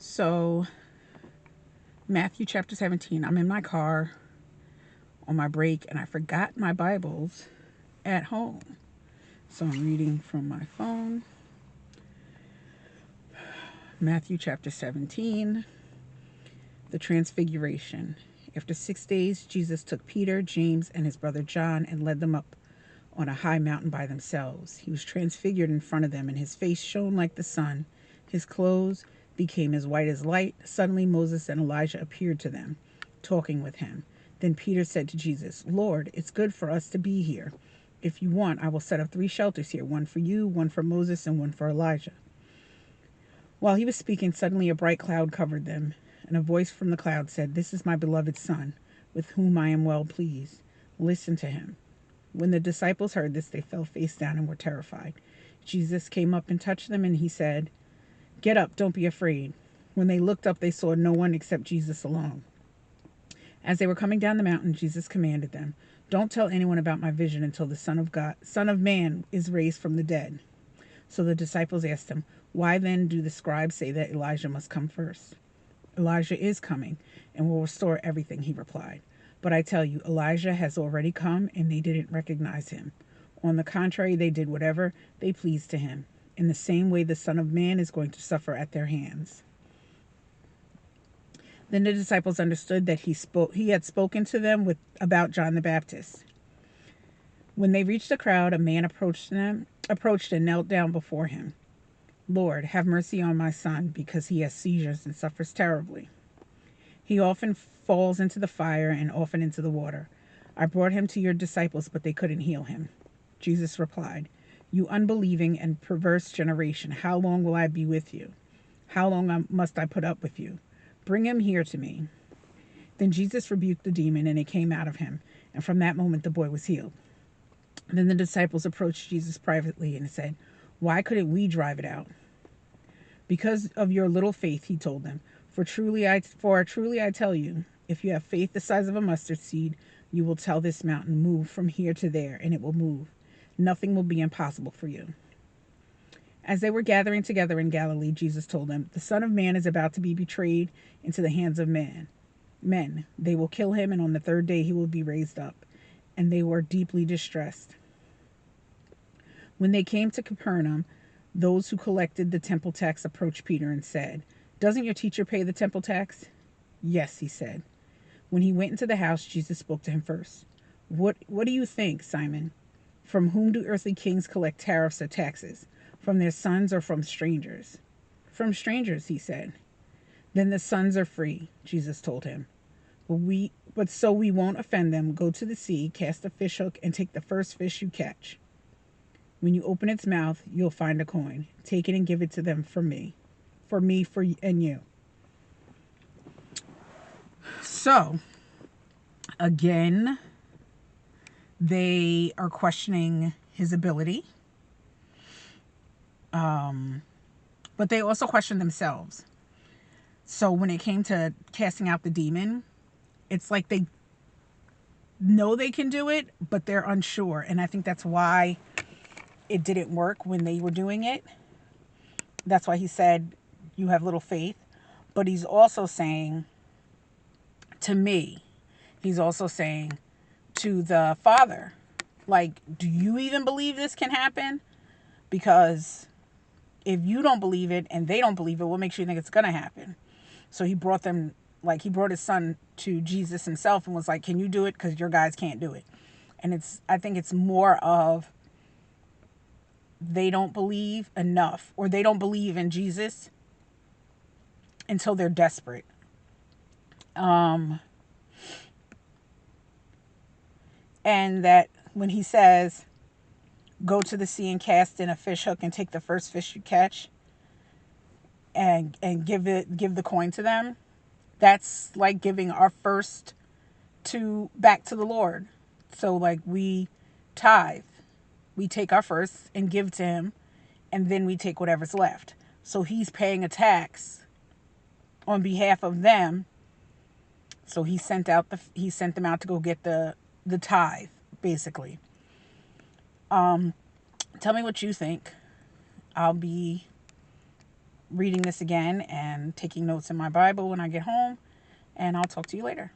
So, Matthew chapter 17. I'm in my car on my break and I forgot my Bibles at home. So, I'm reading from my phone. Matthew chapter 17. The Transfiguration. After 6 days, Jesus took Peter, James, and his brother John and led them up on a high mountain by themselves. He was transfigured in front of them, and his face shone like the sun. His clothes became as white as light. Suddenly Moses and Elijah appeared to them, talking with him. Then Peter said to Jesus, "Lord, it's good for us to be here. If you want, I will set up 3 shelters here, one for you, one for Moses, and one for Elijah." While he was speaking, suddenly a bright cloud covered them, and a voice from the cloud said, "This is my beloved Son, with whom I am well pleased. Listen to him." When the disciples heard this, they fell face down and were terrified. Jesus came up and touched them, and he said, "Get up, don't be afraid." When they looked up, they saw no one except Jesus alone. As they were coming down the mountain, Jesus commanded them, "Don't tell anyone about my vision until the Son of Man is raised from the dead." So the disciples asked him, "Why then do the scribes say that Elijah must come first?" "Elijah is coming and will restore everything," he replied. "But I tell you, Elijah has already come and they didn't recognize him. On the contrary, they did whatever they pleased to him. In the same way, the Son of Man is going to suffer at their hands." Then the disciples understood that he had spoken to them about John the Baptist. When they reached the crowd, a man approached and knelt down before him. "Lord, have mercy on my son, because he has seizures and suffers terribly. He often falls into the fire and often into the water. I brought him to your disciples, but they couldn't heal him." Jesus replied, "You unbelieving and perverse generation, how long will I be with you? How long must I put up with you? Bring him here to me." Then Jesus rebuked the demon, and it came out of him, and from that moment the boy was healed. Then the disciples approached Jesus privately and said, "Why couldn't we drive it out?" "Because of your little faith," he told them. Truly I tell you, if you have faith the size of a mustard seed, you will tell this mountain, 'Move from here to there,' and it will move. Nothing will be impossible for you." As they were gathering together in Galilee, Jesus told them, "The Son of Man is about to be betrayed into the hands of men. They will kill him, and on the 3rd day he will be raised up." And they were deeply distressed. When they came to Capernaum, those who collected the temple tax approached Peter and said, "Doesn't your teacher pay the temple tax?" "Yes," he said. When he went into the house, Jesus spoke to him first. What do you think, Simon? From whom do earthly kings collect tariffs or taxes? From their sons or from strangers?" "From strangers," he said. "Then the sons are free," Jesus told him. But so we won't offend them, go to the sea, cast a fish hook, and take the first fish you catch. When you open its mouth, you'll find a coin. Take it and give it to them for me, and you." So, again, they are questioning his ability, but they also question themselves. So when it came to casting out the demon, it's like they know they can do it, but they're unsure. And I think that's why it didn't work when they were doing it. That's why he said, "You have little faith." But he's also saying to me, he's also saying to the Father, like, do you even believe this can happen? Because if you don't believe it and they don't believe it, what makes you think it's going to happen? So he brought his son to Jesus himself and was like, "Can you do it? Because your guys can't do it." And I think it's more of they don't believe enough, or they don't believe in Jesus until they're desperate. And that when he says, "Go to the sea and cast in a fish hook and take the first fish you catch and give the coin to them," that's like giving our first back to the Lord. So like we tithe, we take our first and give to him, and then we take whatever's left. So he's paying a tax on behalf of them. So he sent them out to go get the tithe, basically. Tell me what you think. I'll be reading this again and taking notes in my Bible when I get home. And I'll talk to you later.